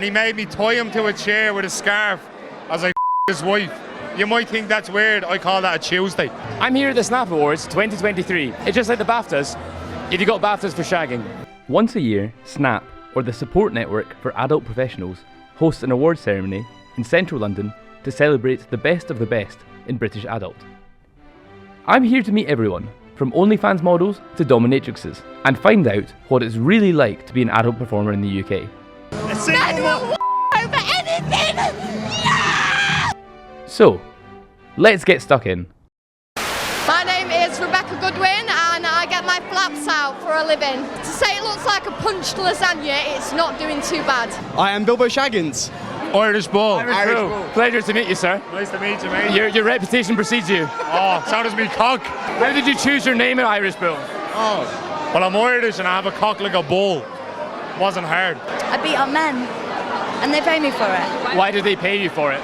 He made me tie him to a chair with a scarf as I his wife. You might think that's weird, I call that a Tuesday. I'm here at the Snap Awards 2023. It's just like the BAFTAs, if you got BAFTAs for shagging. Once a year, Snap, or the Support Network for Adult Professionals, hosts an awards ceremony in central London to celebrate the best of the best in British adult. I'm here to meet everyone, from Onlyfans models to dominatrixes, and find out what it's really like to be an adult performer in the UK. Over anything! Yeah! So, let's get stuck in. My name is Rebecca Goodwin and I get my flaps out for a living. To say it looks like a punched lasagna, it's not doing too bad. I am Bilbo Shaggins. Irish Bull. Irish Bull. Pleasure to meet you, sir. Nice to meet you, mate. Your reputation precedes you. Oh, so does me cock. How did you choose your name at Irish Bull? Oh, well, I'm Irish and I have a cock like a bull. Wasn't hard. I beat up men, and they pay me for it. Why did they pay you for it?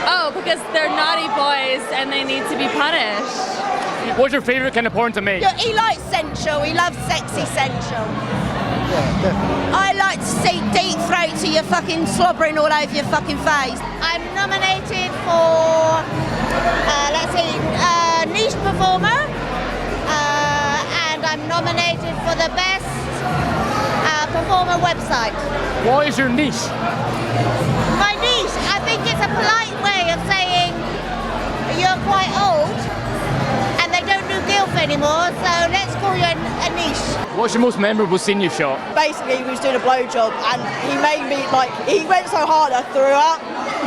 Oh, because they're naughty boys and they need to be punished. What's your favourite kind of porn to make? Yeah, he likes sensual, he loves sexy sensual. Yeah, definitely. I like to see deep throats of you fucking slobbering all over your fucking face. I'm nominated for, niche performer, and I'm nominated for the best performer website. What is your niche? My niche, I think it's a polite way of saying you're quite old and they don't do gilf anymore, so let's call you a niche. What's your most memorable scene you've shot? Basically, he was doing a blowjob and he made me, he went so hard I threw up.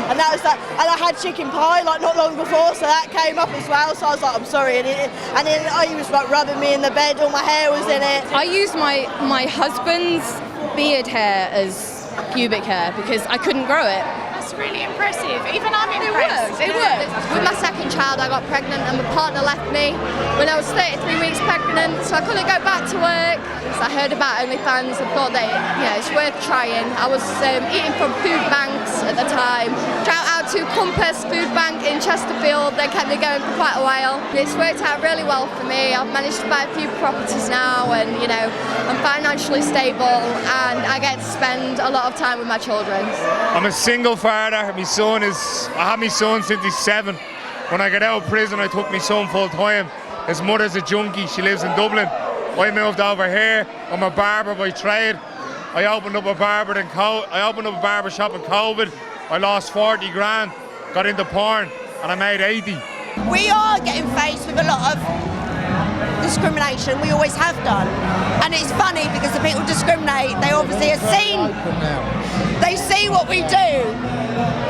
And that was that. And I had chicken pie not long before, so that came up as well. So I was like, I'm sorry. And then he was rubbing me in the bed, all my hair was in it. I used my husband's beard hair as pubic hair because I couldn't grow it. That's really impressive. Even I'm impressed. It worked. With my second child, I got pregnant and my partner left me when I was 33 weeks pregnant, so I couldn't go back to work. So I heard about Onlyfans and thought that it's worth trying. I was eating from food banks at the time. Shout out to Compass Food Bank in Chesterfield. They kept me going for quite a while. It's worked out really well for me. I've managed to buy a few properties now, and I'm financially stable, and I get to spend a lot of time with my children. I'm a single father. I had my son since he's 7. When I got out of prison, I took my son full time. His mother's a junkie. She lives in Dublin. I moved over here. I'm a barber by trade. I opened up a barber shop in COVID. I lost 40 grand, got into porn, and I made 80. We are getting faced with a lot of discrimination, we always have done. And it's funny because the people discriminate, they obviously have seen, they see what we do.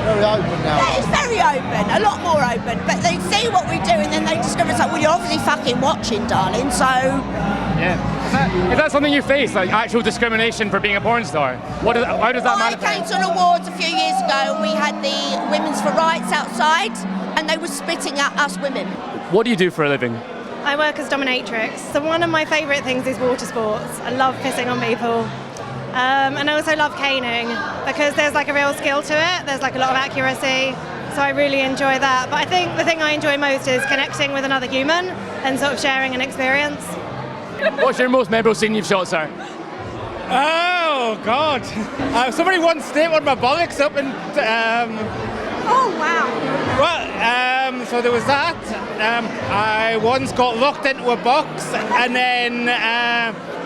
Very open now. Yeah, it's very open, a lot more open, but they see what we do and then they discriminate. Well, you're obviously fucking watching, darling, so... Yeah. Is that something you face, like actual discrimination for being a porn star? How does that manifest? I came to an awards a few years ago and we had the Women's for Rights outside and they were spitting at us women. What do you do for a living? I work as dominatrix. So one of my favourite things is water sports. I love pissing on people. And I also love caning because there's a real skill to it. There's a lot of accuracy. So I really enjoy that. But I think the thing I enjoy most is connecting with another human and sort of sharing an experience. What's your most memorable scene you've shot, sir? Oh, God. Somebody once stapled my bollocks up and... Oh, wow. Well, so there was that. I once got locked into a box and then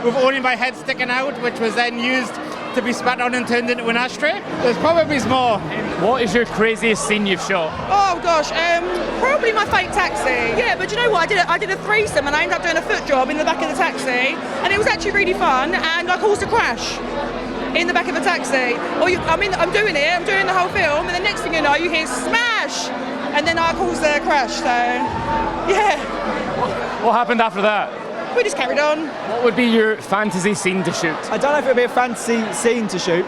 with only my head sticking out, which was then used to be spat on and turned into an ashtray. There's probably more. What is your craziest scene you've shot? Oh gosh, probably my fake taxi. Yeah, but you know what? I did a threesome and I ended up doing a foot job in the back of the taxi, and it was actually really fun. And I caused a crash in the back of a taxi. I'm doing it. I'm doing the whole film, and the next thing you know, you hear smash, and then I caused the crash. So, yeah. What happened after that? We just carried on. What would be your fantasy scene to shoot? I don't know if it would be a fantasy scene to shoot.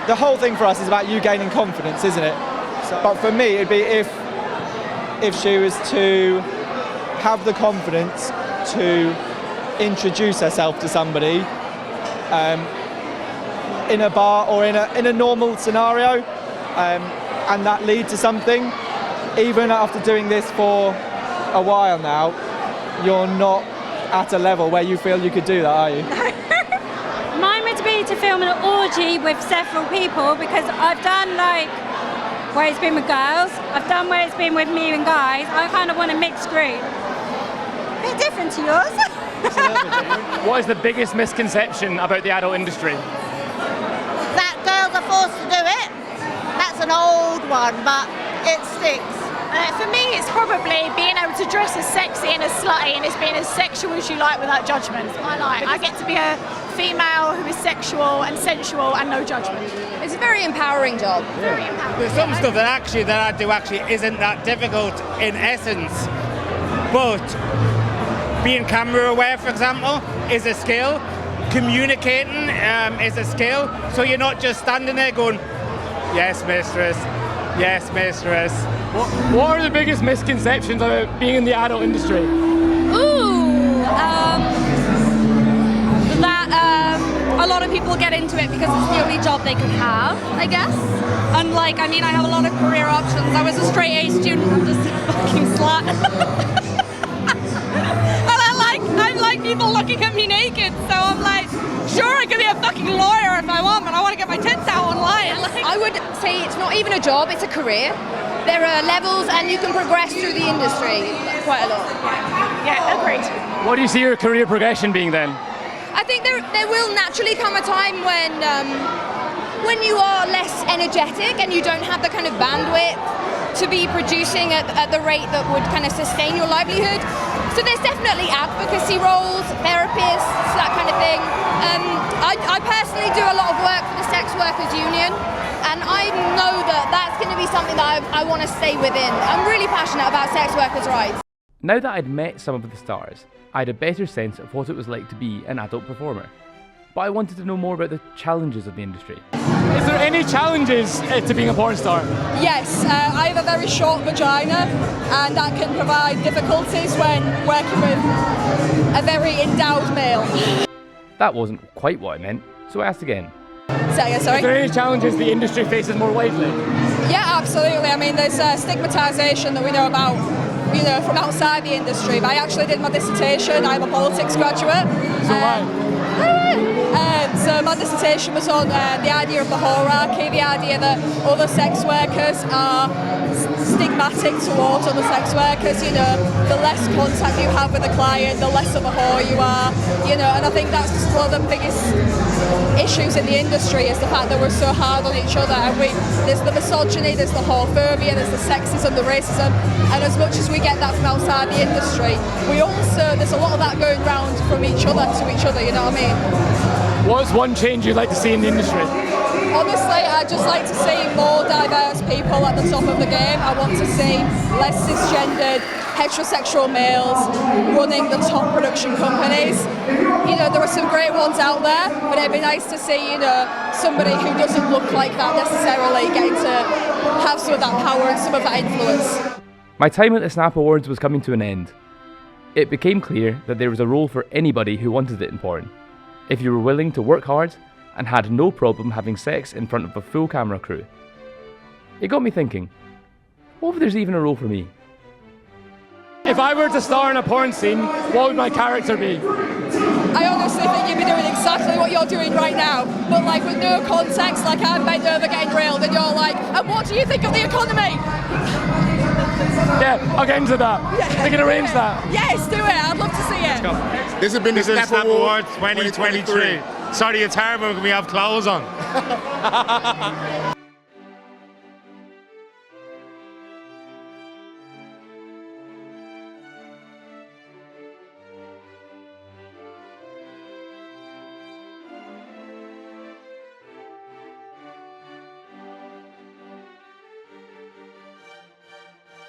The whole thing for us is about you gaining confidence, isn't it? But for me, it'd be if she was to have the confidence to introduce herself to somebody in a bar or in a normal scenario, and that lead to something. Even after doing this for a while now, you're not at a level where you feel you could do that, are you? Mine would be to film an orgy with several people because I've done like where it's been with girls, I've done where it's been with me and guys. I kind of want a mixed group. Bit different to yours. What is the biggest misconception about the adult industry? That girls are forced to do it. That's an old one, but it sticks. For me, it's probably being able to dress as sexy and as slutty and as being as sexual as you like without judgment. I get to be a female who is sexual and sensual and no judgment. It's a very empowering job. Very empowering. There's some stuff that I do isn't that difficult in essence, but being camera aware, for example, is a skill. Communicating is a skill. So you're not just standing there going, yes, mistress, yes, mistress. What are the biggest misconceptions about being in the adult industry? That a lot of people get into it because it's the only job they can have, I guess. And like, I mean, I have a lot of career options. I was a straight A student, I'm just a fucking slut. And I like people looking at me naked, so I'm like, sure, I could be a fucking lawyer if I want, but I want to get my tits out online. I would say it's not even a job, it's a career. There are levels and you can progress through the industry quite a lot. Yeah, agreed. What do you see your career progression being then? I think there will naturally come a time when you are less energetic and you don't have the kind of bandwidth to be producing at the rate that would kind of sustain your livelihood. So there's definitely advocacy roles, therapists, that kind of thing. I personally do a lot of work for the Sex Workers Union, and I know that that's going to be something that I want to stay within. I'm really passionate about sex workers' rights. Now that I'd met some of the stars, I had a better sense of what it was like to be an adult performer. But I wanted to know more about the challenges of the industry. Is there any challenges to being a porn star? Yes, I have a very short vagina, and that can provide difficulties when working with a very endowed male. That wasn't quite what I meant, so I asked again. Say again, sorry? Are there any challenges the industry faces more widely? Yeah, absolutely. I mean, there's stigmatisation that we know about, you know, from outside the industry. But I actually did my dissertation. I'm a politics graduate. So my dissertation was on the idea of the hierarchy, the idea that other sex workers are stigmatic towards other sex workers. You know, the less contact you have with a client, the less of a whore you are. You know, and I think that's one of the biggest issues in the industry is the fact that we're so hard on each other. And there's the misogyny, there's the whorephobia, there's the sexism, the racism. And as much as we get that from outside the industry, there's a lot of that going round from each other to each other. You know what I mean? What's one change you'd like to see in the industry? Honestly, I'd just like to see more diverse people at the top of the game. I want to see less cisgendered, heterosexual males running the top production companies. You know, there are some great ones out there, but it'd be nice to see, you know, somebody who doesn't look like that necessarily getting to have some of that power and some of that influence. My time at the Snap Awards was coming to an end. It became clear that there was a role for anybody who wanted it in porn. If you were willing to work hard and had no problem having sex in front of a full camera crew. It got me thinking, what if there's even a role for me? If I were to star in a porn scene, what would my character be? I honestly think you'd be doing exactly what you're doing right now, but like with no context, like I'm bent over getting railed and you're like, and what do you think of the economy? Yeah, I'll get into that. Yeah, we can arrange that. Yes, do it. I'd love to see it. Let's go. This has been the Snap Awards 2023. Sorry, it's hard when we have clothes on.